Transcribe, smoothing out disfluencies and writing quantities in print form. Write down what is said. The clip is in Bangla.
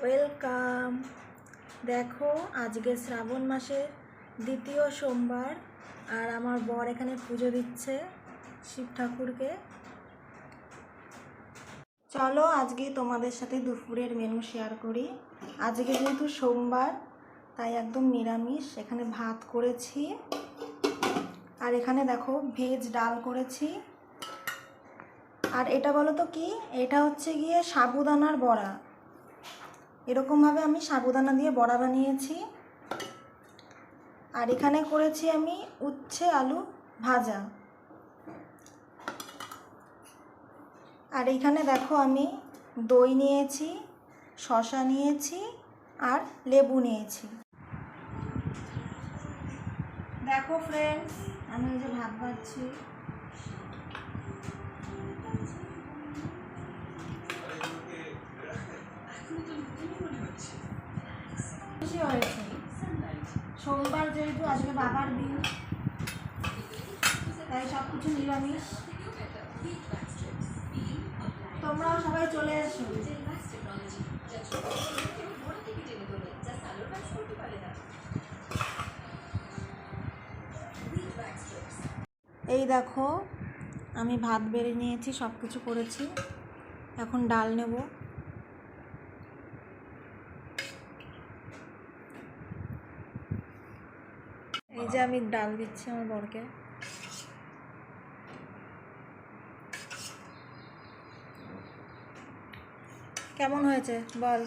ওয়েলকাম। দেখো আজকে শ্রাবণ মাসের দ্বিতীয় সোমবার, আর আমার বর এখানে পুজো দিচ্ছে শিব ঠাকুরকে। চলো আজকে তোমাদের সাথে দুপুরের মেনু শেয়ার করি। আজকে যেহেতু সোমবার তাই একদম নিরামিষ। এখানে ভাত করেছি, আর এখানে দেখো ভেজ ডাল করেছি। আর এটা বলো তো কি, এটা হচ্ছে গিয়ে সাবুদানার বড়া। এরকমভাবে আমি সাবুদানা দিয়ে বড়া বানিয়েছি। আর এখানে করেছি আমি উচ্ছে আলু ভাজা। আর এইখানে দেখো আমি দই নিয়েছি, শসা নিয়েছি, আর লেবু নিয়েছি। দেখো ফ্রেন্ডস, আমি এই যে ভাত ভাজছি। খুশি হয়েছে, সোমবার যেহেতু আজকে বাবার দিন, তাই সব কিছু নিরামিষ। তোমরাও সবাই চলে এসো। এই দেখো আমি ভাত বেড়ে নিয়েছি, সব কিছু করেছি। এখন ডাল নেব। এই যে আমি ডাল দিচ্ছি আমার বরকে। কেমন হয়েছে বল?